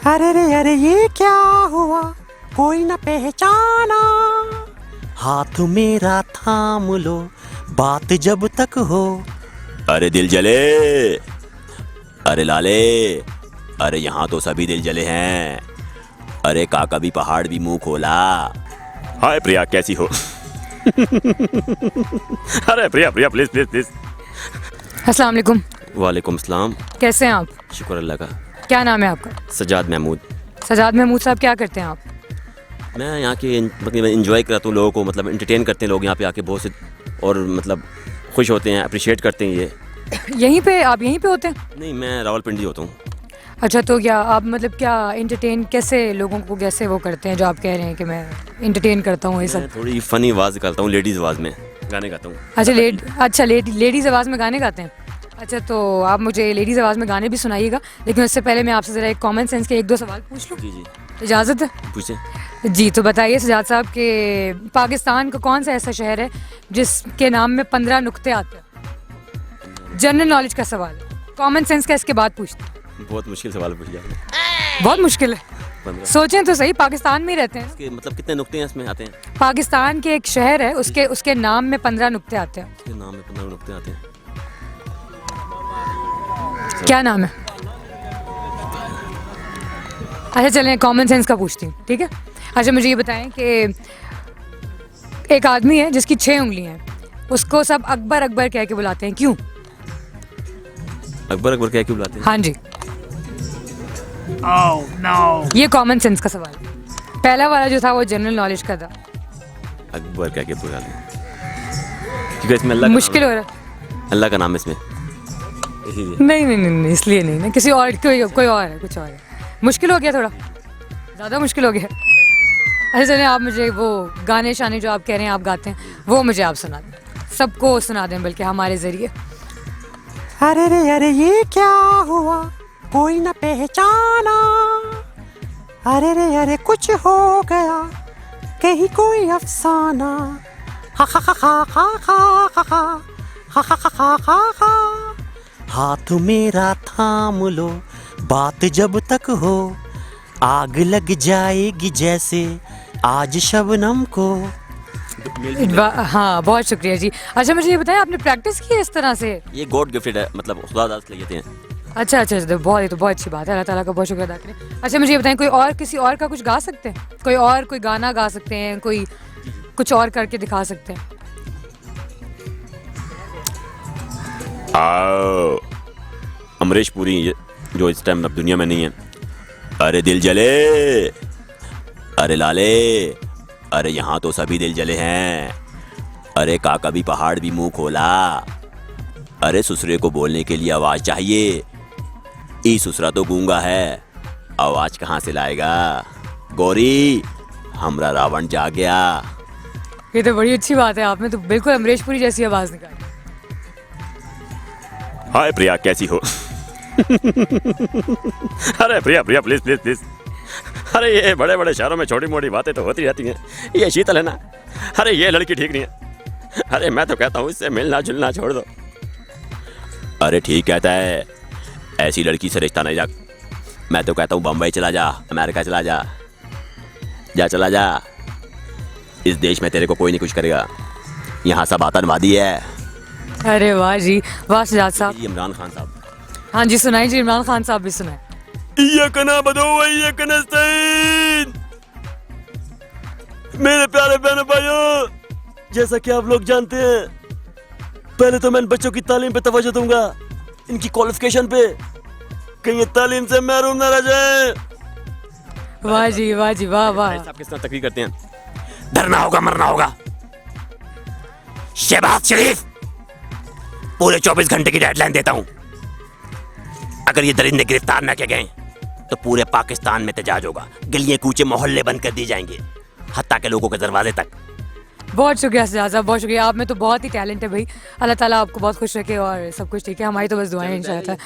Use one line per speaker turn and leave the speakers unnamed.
अरे रे अरे ये क्या हुआ, कोई न पहचाना। हाथ मेरा थाम लो, बात जब तक हो।
अरे दिल जले, अरे लाले, अरे यहाँ तो सभी दिल जले हैं। अरे काका भी पहाड़ भी मुंह खोला। हाय प्रिया, कैसी हो? अरे प्रिया प्रिया प्लीज प्लीज प्लीज।
अस्सलाम वालेकुम।
वालेकुम सलाम।
कैसे हैं आप?
शुक्र अल्लाह का।
क्या नाम है आपका?
सजाद महमूद।
सजाद महमूद साहब, क्या करते हैं आप?
मैं यहाँ के मतलब इंजॉय कराता हूँ लोगों को, मतलब एंटरटेन करते हैं लोग यहाँ पे आके बहुत से, और मतलब खुश होते हैं, अप्रिशिएट करते हैं ये।
यहीं पे आप यहीं पे होते हैं?
नहीं, मैं रावलपिंडी होता हूँ।
अच्छा, तो क्या आप मतलब क्या एंटरटेन कैसे लोगों को कैसे वो करते हैं जो आप कह रहे हैं कि मैं एंटरटेन करता हूँ ये सब?
मैं थोड़ी फनी आवाज़ करता हूँ, लेडीज़ आवाज़ में गाने गाता हूँ।
अच्छा लेडीज़ आवाज़ में गाने गाते हैं। अच्छा, तो आप मुझे लेडीज़ आवाज़ में गाने भी सुनाइएगा, लेकिन उससे पहले मैं आपसे ज़रा एक कॉमन सेंस के 1-2 सवाल पूछ लूँ?
जी जी,
इजाज़त है?
पूछें।
जी, तो बताइए सजाद साहब कि पाकिस्तान का कौन सा ऐसा शहर है जिसके नाम में 15 नुक्ते आते हैं? जनरल नॉलेज का सवाल है, कॉमन सेंस का, इसके बाद पूछते हैं।
बहुत मुश्किल सवाल पूछ लिया आपने।
बहुत मुश्किल है,
15
सोचें तो सही, पाकिस्तान में ही रहते हैं।
इसके मतलब कितने नुक्ते हैं इसमें आते हैं?
पाकिस्तान के एक शहर है, उसके नाम में 15 नुक्ते आते हैं।
इसके नाम में 15 नुक्ते आते हैं।
क्या नाम है? अच्छा चलें, कॉमन सेंस का पूछती हूँ, ठीक है? अच्छा मुझे ये बताएं कि एक आदमी है जिसकी 6 उंगलियां हैं, उसको सब अकबर अकबर कह के बुलाते हैं, क्यों?
अकबर अकबर क्या क्यों बुलाते हैं?
हाँ जी।
Oh no!
ये कॉमन सेंस का सवाल है। पहला वाला जो था वो जनरल नॉलेज का था।
अकबर क्या बुलाते हैं? क्योंकि इसमें अल्लाह का
मुश्किल हो
नाम
रहा
है। अल्लाह का नाम है इसमें, इसीलिए।
नहीं, इसलिए नहीं ना, किसी और कोई और है, कुछ और है। मुश्किल हो गया, थोड़ा ज़्यादा मुश्किल हो गया। अच्छा चलिए, आप मुझे वो गाने शाने जो आप कह रहे हैं आप गाते हैं, वो मुझे आप सुना दें, सबको सुना दें बल्कि हमारे ज़रिए।
अरे रे अरे ये क्या हुआ, कोई न पहचाना। अरे रे अरे कुछ हो गया, कहीं कोई अफसाना। हा हा हा हा हा हा हा हा हा हा हा हा हा। हाथ मेरा थाम लो, बात जब तक हो। आग लग जाएगी जैसे आज शबनम को।
हाँ, बहुत शुक्रिया जी। अच्छा मुझे ये बताएं, आपने प्रैक्टिस की है इस तरह से?
ये गॉड गिफ्टेड है, मतलब खुदा दास लेते हैं।
अच्छा, बहुत अच्छी बात है, अल्लाह ताला का बहुत शुक्र अदा करें। अच्छा मुझे ये बताएं, कोई और किसी और का कुछ गा सकते हैं? कोई गाना गा सकते हैं, कोई कुछ और करके दिखा सकते हैं?
आओ, अमरीश पुरी जो इस टाइम अब दुनिया में नहीं है। अरे दिल जले, अरे लाले, अरे यहाँ तो सभी दिल जले हैं। अरे काका भी पहाड़ भी मुंह खोला। अरे ससुरे को बोलने के लिए आवाज चाहिए, ई ससुरा तो गूंगा है, आवाज कहाँ से लाएगा? गौरी, हमरा रावण जा गया।
ये तो बड़ी अच्छी बात है, आपने तो बिल्कुल अमरीश पुरी जैसी आवाज़ निकाली।
हाय प्रिया, कैसी हो? अरे प्रिया प्रिया प्लीज प्लीज प्लीज। अरे ये बड़े बड़े शहरों में छोटी मोटी बातें तो होती रहती हैं, ये शीतल है ना। अरे ये लड़की ठीक नहीं है। अरे मैं तो कहता हूँ इससे मिलना जुलना छोड़ दो। अरे ठीक कहता है, ऐसी लड़की से रिश्ता नहीं रख। मैं तो कहता हूँ बम्बई चला जा, अमेरिका चला जा, चला जा। इस देश में तेरे को कोई नहीं कुछ करेगा, यहाँ सब आतंकवादी है।
अरे वाह जी, वाह सजाद साहब।
इमरान खान साहब।
हाँ जी सुनाई जी, इमरान खान साहब भी सुनाए।
मेरे प्यारे बहनों भाइयों, जैसा कि आप लोग जानते हैं, पहले तो मैं इन बच्चों की तालीम पे तवज्जो दूंगा, इनकी क्वालिफिकेशन पे, कहीं ये तालीम से महरूम न रह जाए।
वाह जी वाह जी वाह वाह।
साहब किस तरह तकरीर करते हैं, डरना होगा मरना होगा। शहबाज शरीफ, पूरे 24 घंटे की डेडलाइन देता हूं। अगर ये दरिंदे गिरफ्तार न किए गए तो पूरे पाकिस्तान में एहतजाज होगा, गलियां कूचे मोहल्ले बंद कर दिए जाएंगे, हत्ता के लोगों के दरवाजे तक।
बहुत शुक्रिया सजाद साहब, बहुत शुक्रिया। आप में तो बहुत ही टैलेंट है भाई, अल्लाह ताला आपको बहुत खुश रखे और सब कुछ ठीक है, हमारी तो बस दुआएं इंशाल्लाह।